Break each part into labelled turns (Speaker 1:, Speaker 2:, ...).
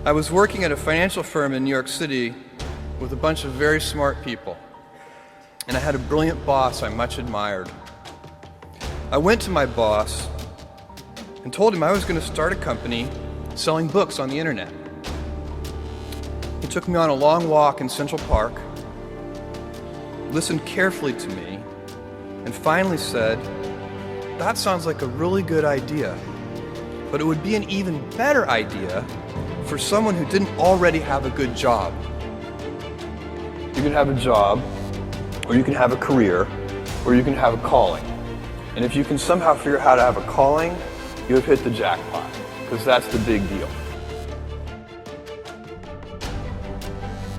Speaker 1: I was working at a financial firm in New York City with a bunch of very smart people, and I had a brilliant boss I much admired. I went to my boss and told him I was going to start a company selling books on the internet. He took me on a long walk in Central Park, listened carefully to me, and finally said, "That sounds like a really good idea, but it would be an even better idea for someone who didn't already have a good job. You can have a job, or you can have a career, or you can have a calling. And if you can somehow figure out how to have a calling, you have hit the jackpot, because that's the big deal."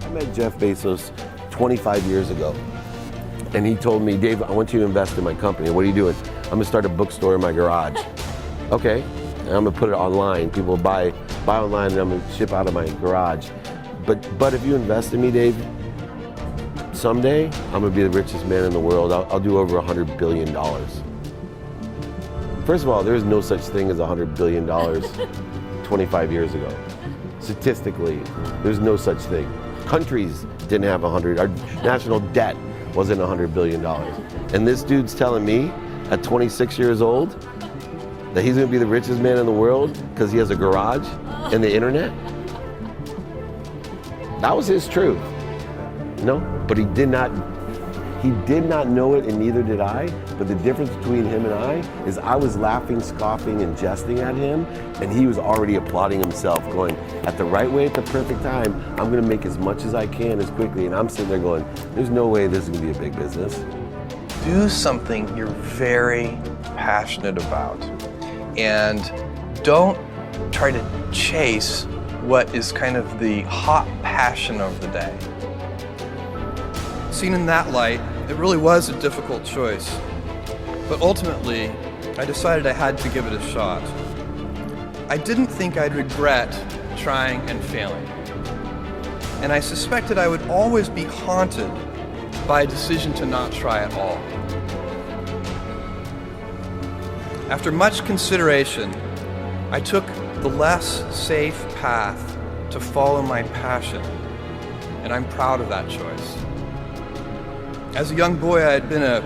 Speaker 2: I met Jeff Bezos 25 years ago, and he told me, "Dave, I want you to invest in my company." "What are you doing?" "I'm gonna start a bookstore in my garage." "Okay, and I'm gonna put it online. People buy online, and I'm gonna ship out of my garage. But if you invest in me, Dave, someday I'm gonna be the richest man in the world. I'll do over $100 billion. First of all, there is no such thing as $100 billion 25 years ago. Statistically, there's no such thing. Countries didn't have 100. Our national debt wasn't $100 billion. And this dude's telling me at 26 years old that he's gonna be the richest man in the world because he has a garage and the internet? That was his truth. No, but he did not know it, and neither did I. But the difference between him and I is I was laughing, scoffing, and jesting at him, and he was already applauding himself, going, at the right way, at the perfect time, I'm gonna make as much as I can as quickly. And I'm sitting there going, there's no way this is gonna be a big business.
Speaker 1: Do something you're very passionate about, and don't try to chase what is kind of the hot passion of the day. Seen in that light, it really was a difficult choice, but ultimately, I decided I had to give it a shot. I didn't think I'd regret trying and failing, and I suspected I would always be haunted by a decision to not try at all. After much consideration, I took the less safe path to follow my passion, and I'm proud of that choice. As a young boy, I had been a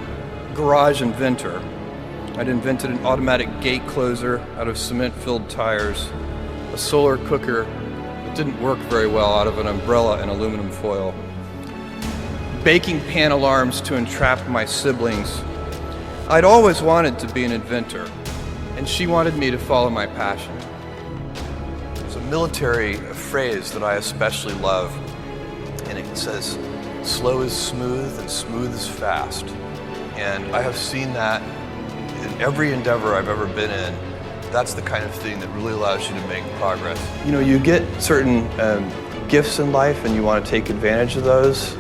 Speaker 1: garage inventor. I'd invented an automatic gate closer out of cement-filled tires, a solar cooker that didn't work very well out of an umbrella and aluminum foil, baking pan alarms to entrap my siblings. I'd always wanted to be an inventor, and she wanted me to follow my passion. There's a military phrase that I especially love, and it says, "Slow is smooth and smooth is fast." And I have seen that in every endeavor I've ever been in. That's the kind of thing that really allows you to make progress. You know, you get certain gifts in life and you want to take advantage of those,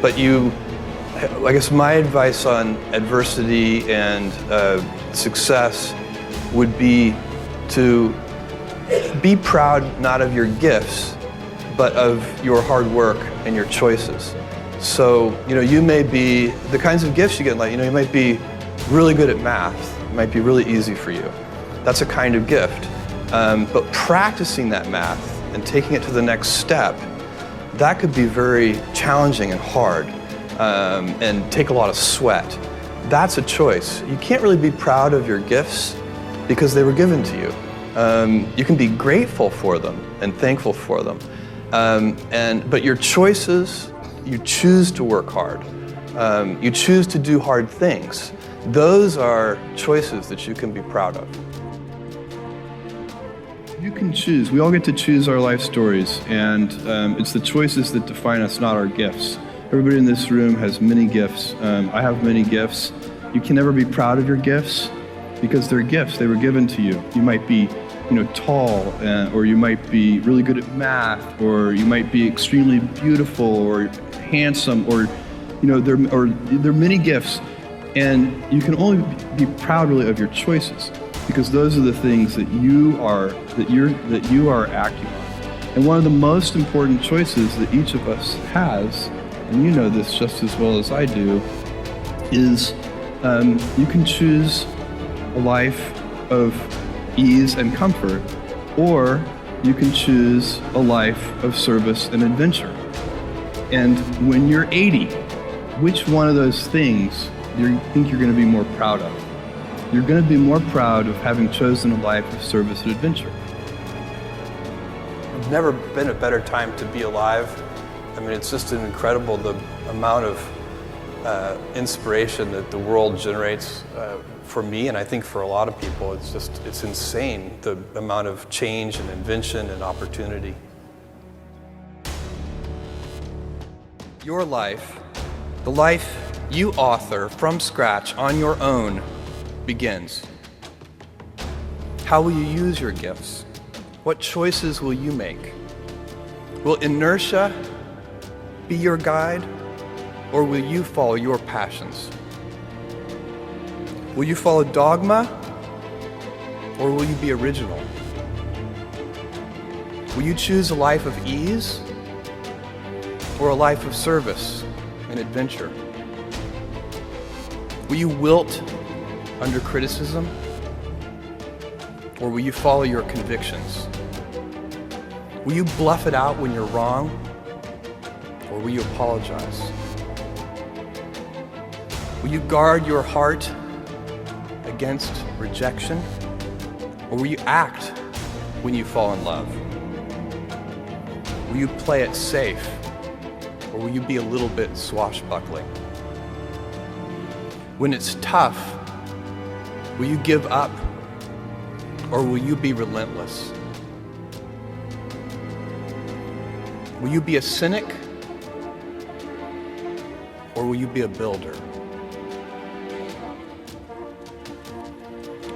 Speaker 1: but I guess my advice on adversity and success would be to be proud not of your gifts, but of your hard work and your choices. So, you may be, the kinds of gifts you get in life, you might be really good at math. It might be really easy for you. That's a kind of gift. But practicing that math and taking it to the next step, that could be very challenging and hard, and take a lot of sweat. That's a choice. You can't really be proud of your gifts because they were given to you. You can be grateful for them and thankful for them. But your choices, you choose to work hard. You choose to do hard things. Those are choices that you can be proud of. You can choose. We all get to choose our life stories, and it's the choices that define us, not our gifts. Everybody in this room has many gifts. I have many gifts. You can never be proud of your gifts because they're gifts. They were given to you. You might be tall, or you might be really good at math, or you might be extremely beautiful or handsome, or there are many gifts, and you can only be proud really of your choices because those are the things that you are acting on. And one of the most important choices that each of us has, and you know this just as well as I do, is you can choose a life of ease and comfort, or you can choose a life of service and adventure. And when you're 80, which one of those things do you think you're going to be more proud of? You're going to be more proud of having chosen a life of service and adventure. There's never been a better time to be alive. I mean, it's just incredible the amount of inspiration that the world generates for me, and I think for a lot of people. It's insane, the amount of change and invention and opportunity. Your life, the life you author from scratch on your own, begins. How will you use your gifts? What choices will you make? Will inertia be your guide, or will you follow your passions? Will you follow dogma, or will you be original? Will you choose a life of ease, or a life of service and adventure? Will you wilt under criticism, or will you follow your convictions? Will you bluff it out when you're wrong, or will you apologize? Will you guard your heart against rejection, or will you act when you fall in love? Will you play it safe, or will you be a little bit swashbuckling? When it's tough, will you give up, or will you be relentless? Will you be a cynic, or will you be a builder?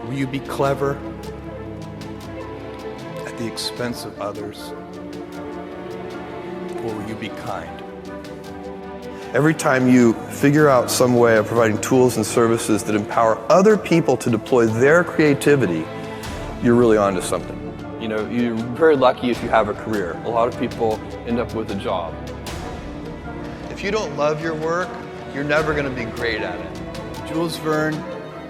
Speaker 1: Will you be clever at the expense of others, or will you be kind? Every time you figure out some way of providing tools and services that empower other people to deploy their creativity, you're really onto something. You know, you're very lucky if you have a career. A lot of people end up with a job. If you don't love your work, you're never going to be great at it. Jules Verne,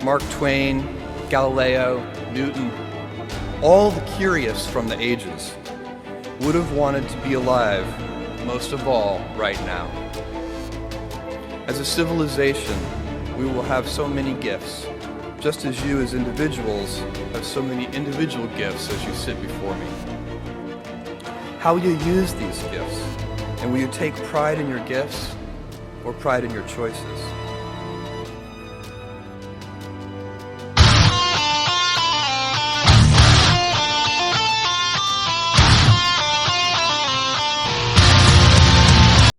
Speaker 1: Mark Twain, Galileo, Newton, all the curious from the ages would have wanted to be alive, most of all, right now. As a civilization, we will have so many gifts, just as you as individuals have so many individual gifts as you sit before me. How will you use these gifts? And will you take pride in your gifts or pride in your choices?